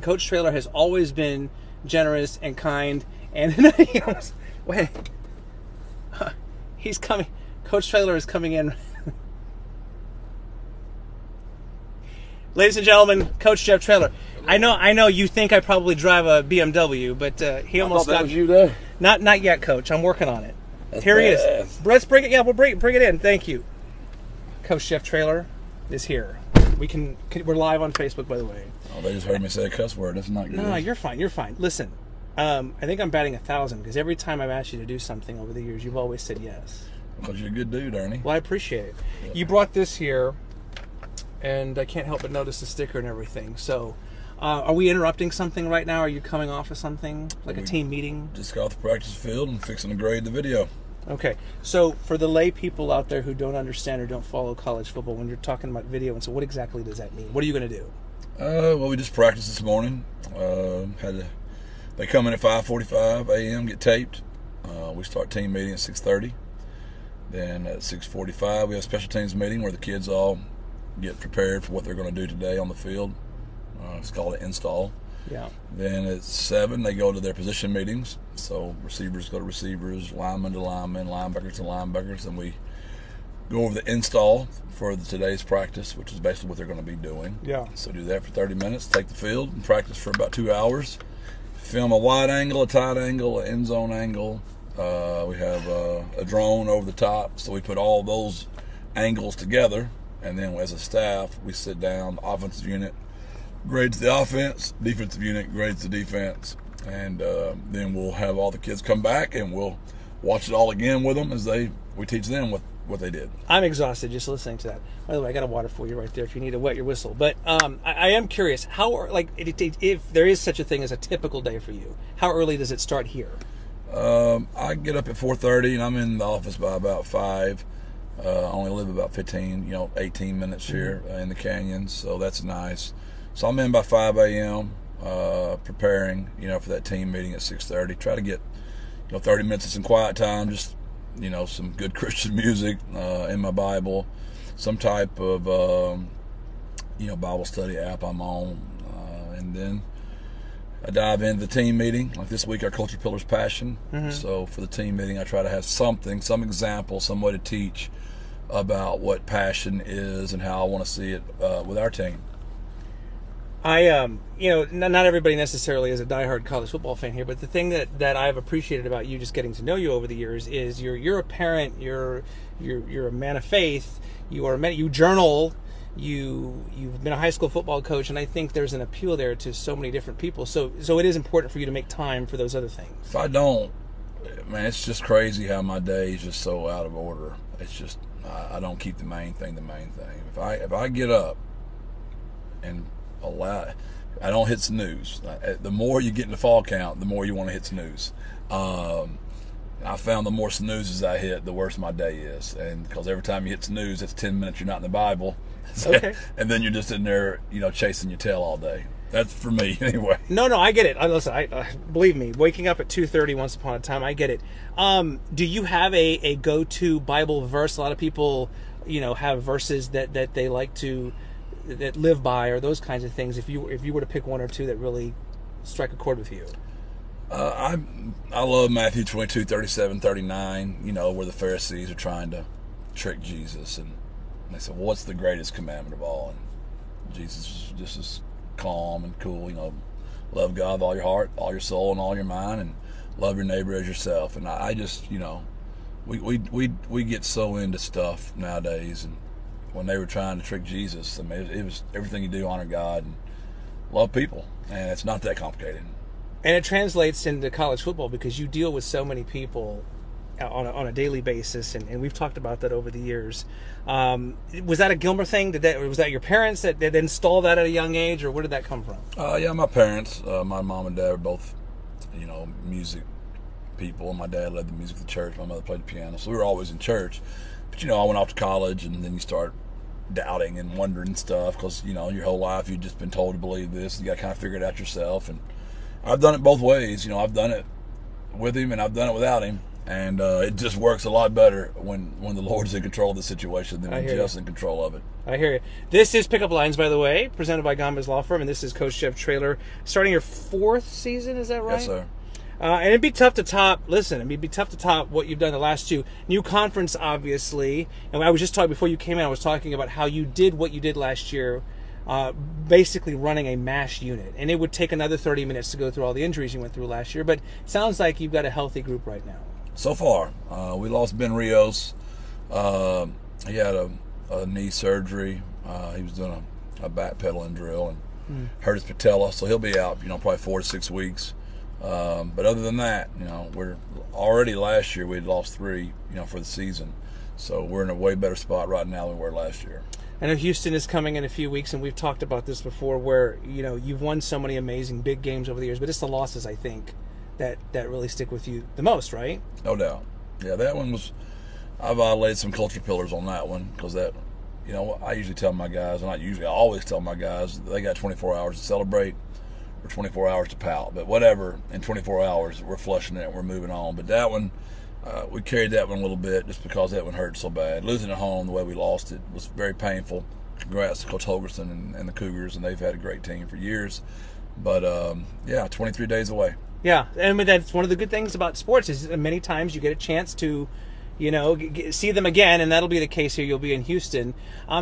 Coach Traylor has always been generous and kind, and wait, he's coming. Coach Traylor is coming in. Ladies and gentlemen, Coach Jeff Traylor. I know. You think I probably drive a BMW, but he almost got. Was you there? Not yet, Coach. I'm working on it. That's Here he badass. is. Let's bring it. Yeah, we'll bring it in. Thank you. Coach Jeff Traylor is here. We're live on Facebook, by the way. Oh, they just heard me say a cuss word. That's not good. No, you're fine. You're fine. Listen, I think I'm batting 1,000 because every time I've asked you to do something over the years, you've always said yes. Because you're a good dude, Ernie. Well, I appreciate it. Yeah. You brought this here, and I can't help but notice the sticker and everything. So, are we interrupting something right now? Are you coming off of something, like a team meeting? Just got off the practice field and fixing to grade the video. Okay. So, for the lay people out there who don't understand or don't follow college football, when you're talking about video, and so what exactly does that mean? What are you going to do? Well, we just practiced this morning. They come in at 5:45 a.m., get taped. We start team meeting at 6:30. Then at 6:45, we have a special teams meeting where the kids all get prepared for what they're going to do today on the field. It's called an install. Yeah. Then at 7, they go to their position meetings. So receivers go to receivers, linemen to linemen, linebackers to linebackers, and we go over the install for today's practice, which is basically what they're going to be doing. Yeah. So do that for 30 minutes, take the field, and practice for about 2 hours. Film a wide angle, a tight angle, an end zone angle. We have a drone over the top, so we put all those angles together, and then as a staff, we sit down, the offensive unit grades the offense, defensive unit grades the defense, and then we'll have all the kids come back, and we'll watch it all again with them as we teach them what they did. I'm exhausted just listening to that. By the way, I got a water for you right there if you need to wet your whistle. But I am curious, if there is such a thing as a typical day for you, how early does it start here? I get up at 4:30, and I'm in the office by about 5. I only live about 18 minutes here in the canyons, so that's nice. So I'm in by 5 a.m. Preparing, for that team meeting at 6:30. Try to get, 30 minutes of some quiet time, just, some good Christian music in my Bible, some type of, Bible study app I'm on, and then I dive into the team meeting. Like this week, our culture pillar's passion. Mm-hmm. So for the team meeting, I try to have some example, some way to teach about what passion is and how I want to see it with our team. Not everybody necessarily is a diehard college football fan here, but the thing that I've appreciated about you, just getting to know you over the years, is you're a parent, you're a man of faith, you journal, you've been a high school football coach, and I think there's an appeal there to so many different people. So it is important for you to make time for those other things. If I don't, man, it's just crazy how my day is just so out of order. It's just I don't keep the main thing. If I get up and I don't hit snooze. The more you get in the fall count, the more you want to hit snooze. I found the more snoozes I hit, the worse my day is. And because every time you hit snooze, it's 10 minutes you're not in the Bible. Okay. And then you're just in there, chasing your tail all day. That's for me anyway. No, I get it. Listen, believe me, waking up at 2:30 once upon a time, I get it. Do you have a go-to Bible verse? A lot of people, have verses that they like to that live by, or those kinds of things. If you were to pick one or two that really strike a chord with you. I love Matthew 22:37-39. Where the Pharisees are trying to trick Jesus, and they said, "Well, what's the greatest commandment of all?" And Jesus just is calm and cool. Love God with all your heart, all your soul, and all your mind, and love your neighbor as yourself. And I just, we get so into stuff nowadays, and when they were trying to trick Jesus, I mean, it was everything you do, honor God and love people, and it's not that complicated. And it translates into college football because you deal with so many people on a daily basis, and we've talked about that over the years. Was that a Gilmer thing? Was that your parents that installed that at a young age, or where did that come from? Yeah, my parents, my mom and dad were both, music people. My dad led the music of the church. My mother played the piano, so we were always in church. But I went off to college, and then you start doubting and wondering stuff because your whole life you've just been told to believe this. You got to kind of figure it out yourself, and I've done it both ways. I've done it with him and I've done it without him, And it just works a lot better when the Lord's in control of the situation than when Jeff's in control of it. I hear you. This is Pickup Lines, by the way, presented by Gamez Law Firm, and this is Coach Jeff Traylor, starting your 4th season, is that right? Yes, sir. And it'd be tough to top, it'd be tough to top what you've done the last 2. New conference, obviously, and I was just talking, before you came in, I was talking about how you did what you did last year, basically running a MASH unit. And it would take another 30 minutes to go through all the injuries you went through last year, but it sounds like you've got a healthy group right now. So far, we lost Ben Rios. He had a knee surgery. He was doing a backpedaling drill and hurt his patella, so he'll be out, probably 4 to 6 weeks. But other than that, we're already last year we'd lost 3, for the season. So we're in a way better spot right now than we were last year. I know Houston is coming in a few weeks, and we've talked about this before, where you've won so many amazing big games over the years, but it's the losses, I think, that really stick with you the most, right? No doubt. Yeah, that one was. I violated some culture pillars on that one because that, I usually tell my guys, and I always tell my guys, they got 24 hours to celebrate or 24 hours to pout. But whatever, in 24 hours, we're flushing it and we're moving on. But that one, we carried that one a little bit just because that one hurt so bad. Losing at home the way we lost it was very painful. Congrats to Coach Holgerson and the Cougars, and they've had a great team for years. But, 23 days away. Yeah, and that's one of the good things about sports is many times you get a chance to, see them again, and that'll be the case here. You'll be in Houston.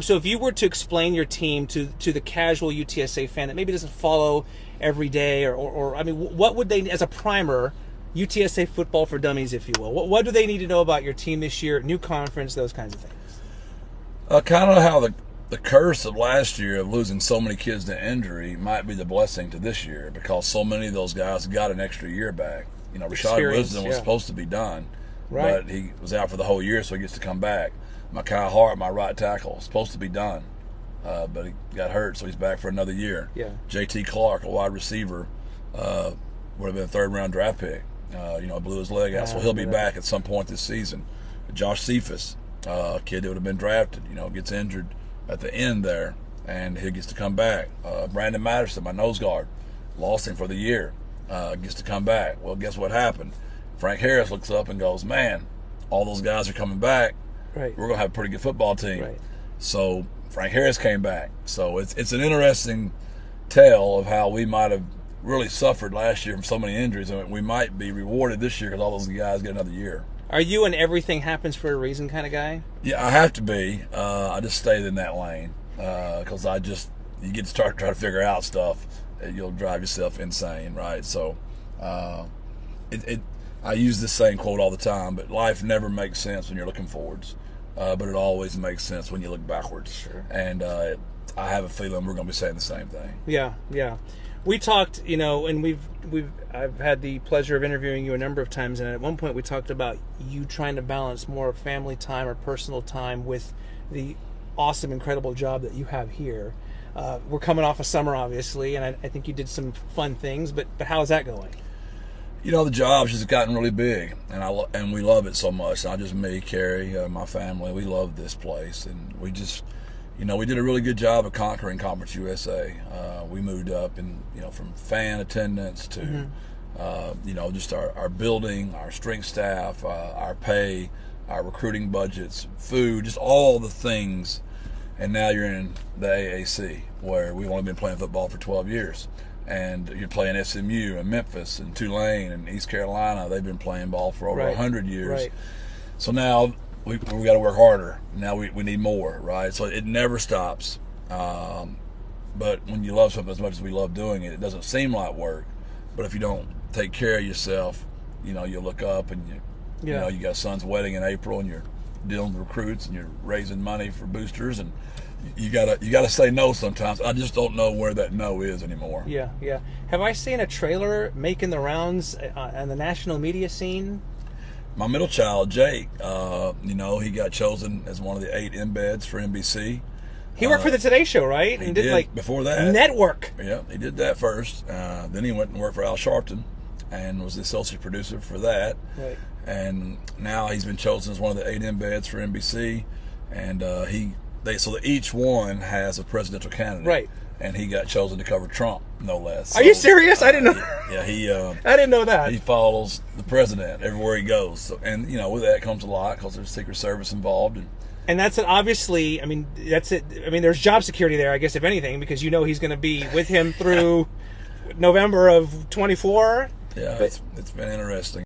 So if you were to explain your team to the casual UTSA fan that maybe doesn't follow every day, or what would they, as a primer, UTSA football for dummies, if you will, what do they need to know about your team this year, new conference, those kinds of things? Kind of how the curse of last year of losing so many kids to injury might be the blessing to this year because so many of those guys got an extra year back. Rashad Wisdom was supposed to be done, but he was out for the whole year, so he gets to come back. Micah Hart, my right tackle, was supposed to be done, but he got hurt, so he's back for another year. Yeah. JT Clark, a wide receiver, would have been a 3rd-round draft pick. Blew his leg out, so he'll be back at some point this season. Josh Cephas, a kid that would have been drafted, gets injured at the end there, and he gets to come back. Brandon Matterson, my nose guard, lost him for the year, gets to come back. Well, guess what happened? Frank Harris looks up and goes, man, all those guys are coming back. Right. We're going to have a pretty good football team. Right. So Frank Harris came back. So it's an interesting tale of how we might have really suffered last year from so many injuries, and we might be rewarded this year because all those guys get another year. Are you an everything happens for a reason kind of guy? Yeah, I have to be. I just stay in that lane because you get to start trying to figure out stuff, you'll drive yourself insane, right? So I use this same quote all the time, but life never makes sense when you're looking forwards, but it always makes sense when you look backwards. Sure. And I have a feeling we're going to be saying the same thing. Yeah. We talked, and I've had the pleasure of interviewing you a number of times, and at one point we talked about you trying to balance more family time or personal time with the awesome, incredible job that you have here. We're coming off of summer, obviously, and I think you did some fun things, but how's that going? The job's just gotten really big, and we love it so much. Not just me, Carrie, my family. We love this place, and we just, we did a really good job of conquering Conference USA. We moved up, and from fan attendance to, just our building, our strength staff, our pay, our recruiting budgets, food, just all the things. And now you're in the AAC, where we've only been playing football for 12 years. And you're playing SMU and Memphis and Tulane and East Carolina. They've been playing ball for over 100 years. Right. So now we got to work harder. Now we need more, right? So it never stops. But when you love something as much as we love doing it, it doesn't seem like work. But if you don't take care of yourself, you look up and you got a son's wedding in April and you're dealing with recruits and you're raising money for boosters, and you gotta say no sometimes. I just don't know where that no is anymore. Yeah. Have I seen a Traylor making the rounds on the national media scene? My middle child, Jake, he got chosen as one of the 8 embeds for NBC. He worked for the Today Show, right? He did before that. Network. Yeah, he did that first. Then he went and worked for Al Sharpton and was the associate producer for that. Right. And now he's been chosen as one of the 8 embeds for NBC, and so each one has a presidential candidate. Right. and he got chosen to cover Trump, no less. Are you serious? I didn't know. Yeah, he. I didn't know that. He follows the president everywhere he goes, so, and with that comes a lot because there's Secret Service involved. And that's obviously. I mean, that's it. I mean, there's job security there, I guess, if anything, because he's going to be with him through November of 24. Yeah, it's been interesting.